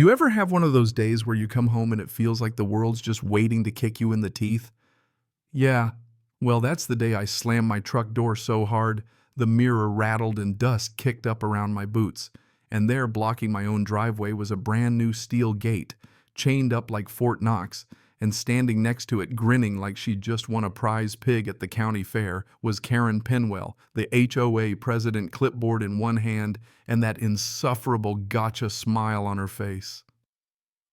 You ever have one of those days where you come home and it feels like the world's just waiting to kick you in the teeth? Yeah, well, that's the day I slammed my truck door so hard, the mirror rattled and dust kicked up around my boots. And there, blocking my own driveway, was a brand new steel gate, chained up like Fort Knox, and standing next to it, grinning like she'd just won a prize pig at the county fair, was Karen Penwell, the HOA president, clipboard in one hand and that insufferable gotcha smile on her face.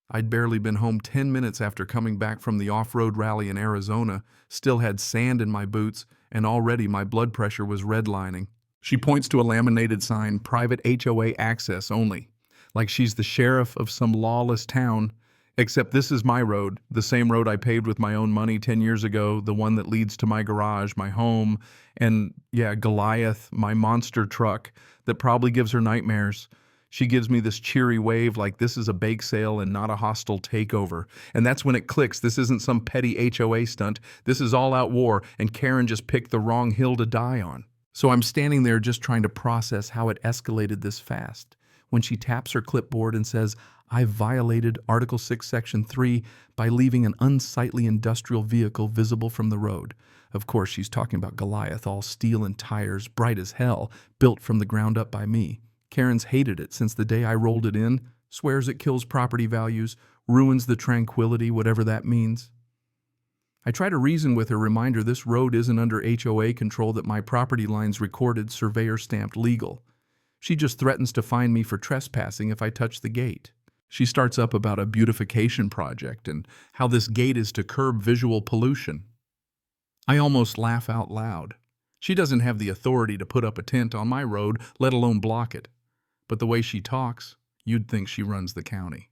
I'd barely been home 10 minutes after coming back from the off-road rally in Arizona, still had sand in my boots, and already my blood pressure was redlining. She points to a laminated sign, private HOA access only, like she's the sheriff of some lawless town, except this is my road, the same road I paved with my own money 10 years ago, the one that leads to my garage, my home, and yeah, Goliath, my monster truck that probably gives her nightmares. She gives me this cheery wave like this is a bake sale and not a hostile takeover. And that's when it clicks. This isn't some petty HOA stunt. This is all-out war, and Karen just picked the wrong hill to die on. So I'm standing there just trying to process how it escalated this fast when she taps her clipboard and says, "I violated Article 6, Section 3 by leaving an unsightly industrial vehicle visible from the road." Of course, she's talking about Goliath, all steel and tires, bright as hell, built from the ground up by me. Karen's hated it since the day I rolled it in, swears it kills property values, ruins the tranquility, whatever that means. I try to reason with her, remind her this road isn't under HOA control, that my property line's recorded, surveyor-stamped legal. She just threatens to fine me for trespassing if I touch the gate. She starts up about a beautification project and how this gate is to curb visual pollution. I almost laugh out loud. She doesn't have the authority to put up a tent on my road, let alone block it. But the way she talks, you'd think she runs the county.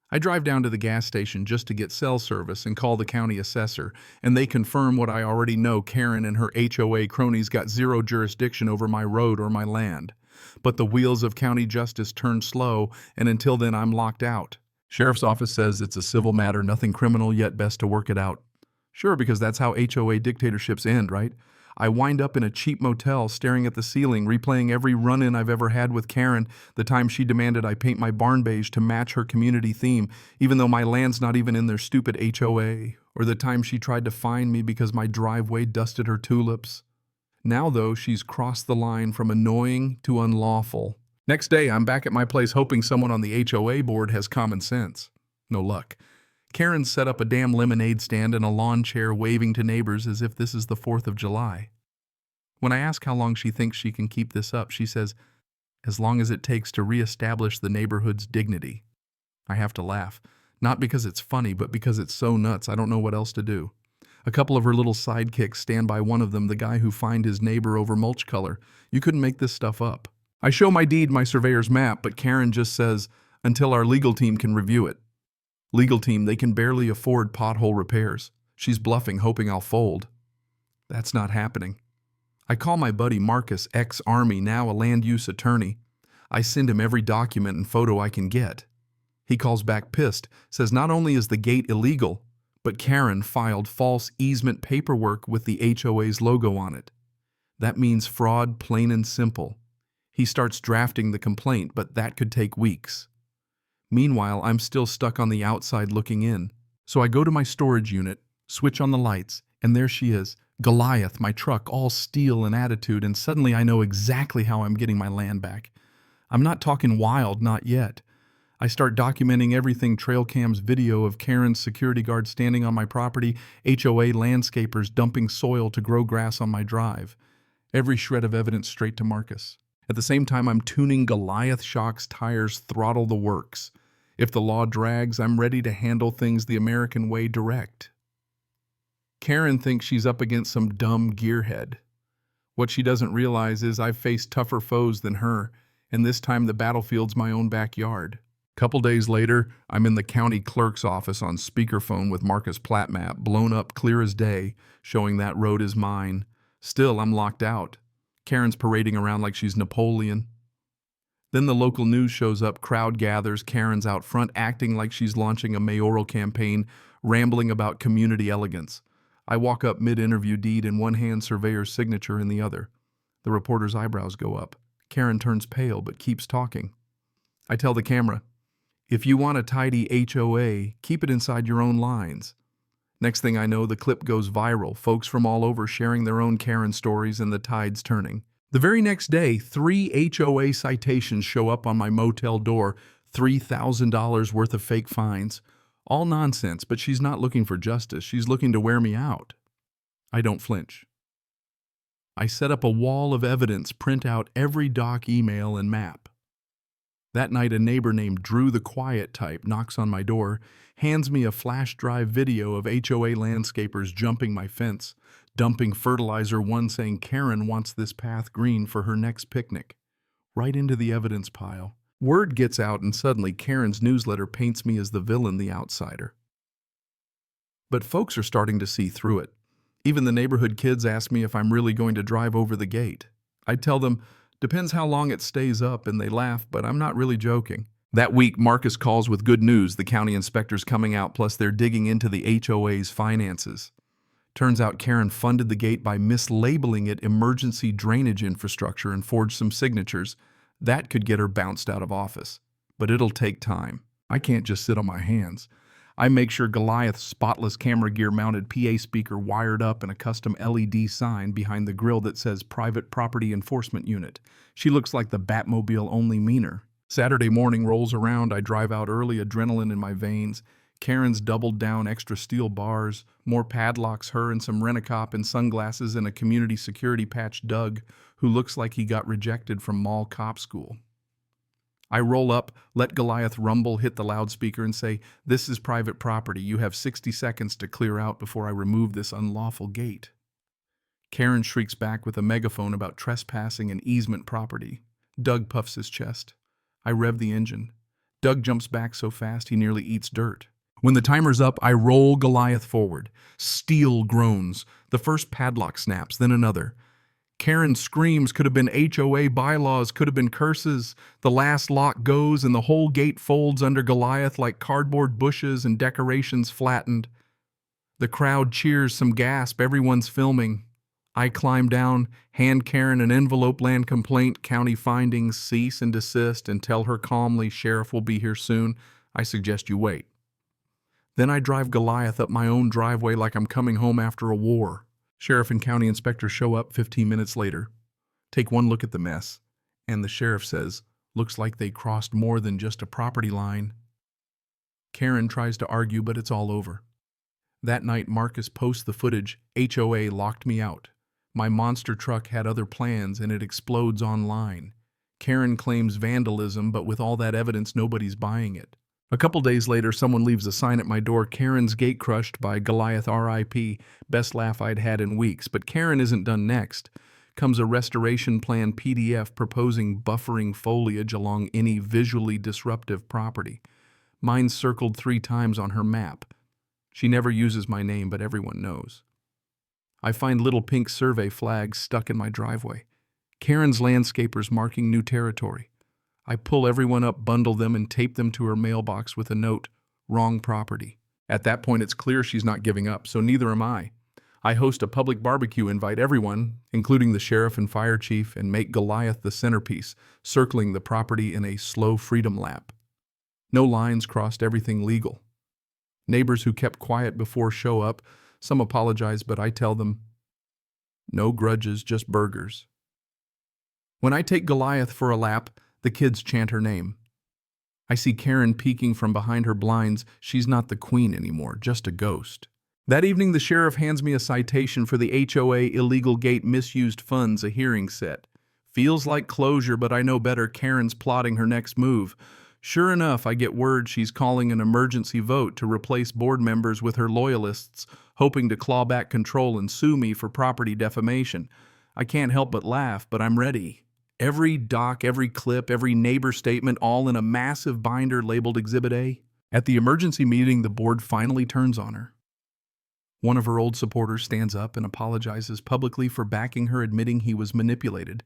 I drive down to the gas station just to get cell service and call the county assessor, and they confirm what I already know: Karen and her HOA cronies got zero jurisdiction over my road or my land. But the wheels of county justice turn slow, and until then I'm locked out. Sheriff's office says it's a civil matter, nothing criminal, yet best to work it out. Sure, because that's how HOA dictatorships end, right? I wind up in a cheap motel, staring at the ceiling, replaying every run-in I've ever had with Karen, the time she demanded I paint my barn beige to match her community theme, even though my land's not even in their stupid HOA, or the time she tried to fine me because my driveway dusted her tulips. Now, though, she's crossed the line from annoying to unlawful. Next day, I'm back at my place hoping someone on the HOA board has common sense. No luck. Karen set up a damn lemonade stand and a lawn chair, waving to neighbors as if this is the 4th of July. When I ask how long she thinks she can keep this up, she says, as long as it takes to reestablish the neighborhood's dignity. I have to laugh, not because it's funny, but because it's so nuts I don't know what else to do. A couple of her little sidekicks stand by one of them, the guy who fined his neighbor over mulch color. You couldn't make this stuff up. I show my deed, my surveyor's map, but Karen just says, until our legal team can review it. Legal team, they can barely afford pothole repairs. She's bluffing, hoping I'll fold. That's not happening. I call my buddy Marcus, ex-Army, now a land use attorney. I send him every document and photo I can get. He calls back pissed, says not only is the gate illegal, but Karen filed false easement paperwork with the HOA's logo on it. That means fraud, plain and simple. He starts drafting the complaint, but that could take weeks. Meanwhile, I'm still stuck on the outside looking in. So I go to my storage unit, switch on the lights, and there she is, Goliath, my truck, all steel and attitude, and suddenly I know exactly how I'm getting my land back. I'm not talking wild, not yet. I start documenting everything: trail cams, video of Karen's security guard standing on my property, HOA landscapers dumping soil to grow grass on my drive. Every shred of evidence straight to Marcus. At the same time, I'm tuning Goliath shocks, tires, throttle, the works. If the law drags, I'm ready to handle things the American way, direct. Karen thinks she's up against some dumb gearhead. What she doesn't realize is I've faced tougher foes than her, and this time the battlefield's my own backyard. Couple days later, I'm in the county clerk's office on speakerphone with Marcus' plat map, blown up clear as day, showing that road is mine. Still, I'm locked out. Karen's parading around like she's Napoleon. Then the local news shows up, crowd gathers, Karen's out front acting like she's launching a mayoral campaign, rambling about community elegance. I walk up mid-interview, deed in one hand, surveyor's signature in the other. The reporter's eyebrows go up. Karen turns pale but keeps talking. I tell the camera, If you want a tidy HOA, keep it inside your own lines. Next thing I know, the clip goes viral, folks from all over sharing their own Karen stories and the tide's turning. The very next day, 3 HOA citations show up on my motel door, $3,000 worth of fake fines. All nonsense, but she's not looking for justice. She's looking to wear me out. I don't flinch. I set up a wall of evidence, print out every doc, email, and map. That night, a neighbor named Drew the Quiet Type knocks on my door, hands me a flash drive video of HOA landscapers jumping my fence, dumping fertilizer, one saying Karen wants this path green for her next picnic. Right into the evidence pile. Word gets out and suddenly Karen's newsletter paints me as the villain, the outsider. But folks are starting to see through it. Even the neighborhood kids ask me if I'm really going to drive over the gate. I tell them, depends how long it stays up, and they laugh, but I'm not really joking. That week, Marcus calls with good news. The county inspector's coming out, plus they're digging into the HOA's finances. Turns out Karen funded the gate by mislabeling it emergency drainage infrastructure and forged some signatures. That could get her bounced out of office. But it'll take time. I can't just sit on my hands. I make sure Goliath's spotless camera gear mounted PA speaker wired up and a custom LED sign behind the grill that says Private Property Enforcement Unit. She looks like the Batmobile, only meaner. Saturday morning rolls around. I drive out early, adrenaline in my veins. Karen's doubled down extra steel bars, more padlocks, her and some rent-a-cop in sunglasses and a community security patch Doug, who looks like he got rejected from mall cop school. I roll up, let Goliath rumble, hit the loudspeaker and say, "This is private property. You have 60 seconds to clear out before I remove this unlawful gate." Karen shrieks back with a megaphone about trespassing and easement property. Doug puffs his chest. I rev the engine. Doug jumps back so fast he nearly eats dirt. When the timer's up, I roll Goliath forward. Steel groans. The first padlock snaps, then another. Karen screams, could have been HOA bylaws, could have been curses. The last lock goes and the whole gate folds under Goliath like cardboard bushes and decorations flattened. The crowd cheers, some gasp, everyone's filming. I climb down, hand Karen an envelope, land complaint, county findings, cease and desist, and tell her calmly, sheriff will be here soon. I suggest you wait. Then I drive Goliath up my own driveway like I'm coming home after a war. Sheriff and county inspector show up 15 minutes later. Take one look at the mess, and the sheriff says, looks like they crossed more than just a property line. Karen tries to argue, but it's all over. That night, Marcus posts the footage. HOA locked me out. My monster truck had other plans, and it explodes online. Karen claims vandalism, but with all that evidence, nobody's buying it. A couple days later, someone leaves a sign at my door, Karen's gate crushed by Goliath RIP, best laugh I'd had in weeks. But Karen isn't done next. Comes a restoration plan PDF proposing buffering foliage along any visually disruptive property. Mine's circled 3 times on her map. She never uses my name, but everyone knows. I find little pink survey flags stuck in my driveway. Karen's landscapers marking new territory. I pull everyone up, bundle them, and tape them to her mailbox with a note, wrong property. At that point, it's clear she's not giving up, so neither am I. I host a public barbecue, invite everyone, including the sheriff and fire chief, and make Goliath the centerpiece, circling the property in a slow freedom lap. No lines crossed, everything legal. Neighbors who kept quiet before show up. Some apologize, but I tell them, no grudges, just burgers. When I take Goliath for a lap, the kids chant her name. I see Karen peeking from behind her blinds. She's not the queen anymore, just a ghost. That evening, the sheriff hands me a citation for the HOA illegal gate misused funds, a hearing set. Feels like closure, but I know better. Karen's plotting her next move. Sure enough, I get word she's calling an emergency vote to replace board members with her loyalists, hoping to claw back control and sue me for property defamation. I can't help but laugh, but I'm ready. Every doc, every clip, every neighbor statement, all in a massive binder labeled Exhibit A. At the emergency meeting, the board finally turns on her. One of her old supporters stands up and apologizes publicly for backing her, admitting he was manipulated.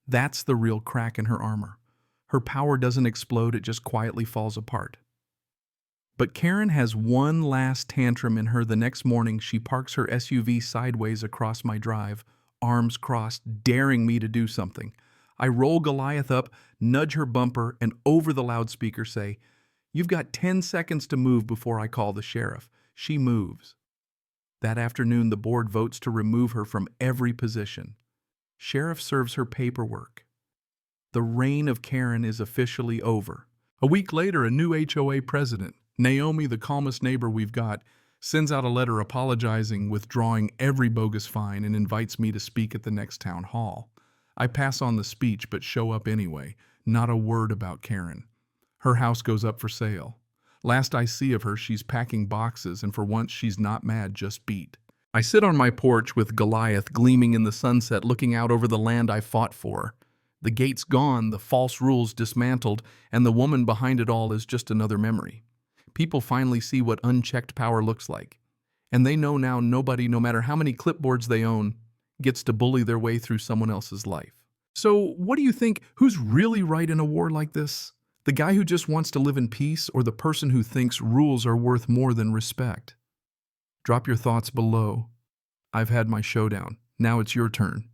That's the real crack in her armor. Her power doesn't explode, it just quietly falls apart. But Karen has one last tantrum in her. The next morning, she parks her SUV sideways across my drive, arms crossed, daring me to do something. I roll Goliath up, nudge her bumper, and over the loudspeaker say, You've got 10 seconds to move before I call the sheriff. She moves. That afternoon, the board votes to remove her from every position. Sheriff serves her paperwork. The reign of Karen is officially over. A week later, a new HOA president, Naomi, the calmest neighbor we've got, sends out a letter apologizing, withdrawing every bogus fine, and invites me to speak at the next town hall. I pass on the speech but show up anyway. Not a word about Karen. Her house goes up for sale. Last I see of her, she's packing boxes, and for once she's not mad, just beat. I sit on my porch with Goliath gleaming in the sunset, looking out over the land I fought for. The gate's gone, the false rules dismantled, and the woman behind it all is just another memory. People finally see what unchecked power looks like. And they know now nobody, no matter how many clipboards they own, gets to bully their way through someone else's life. So what do you think? Who's really right in a war like this? The guy who just wants to live in peace, or the person who thinks rules are worth more than respect? Drop your thoughts below. I've had my showdown. Now it's your turn.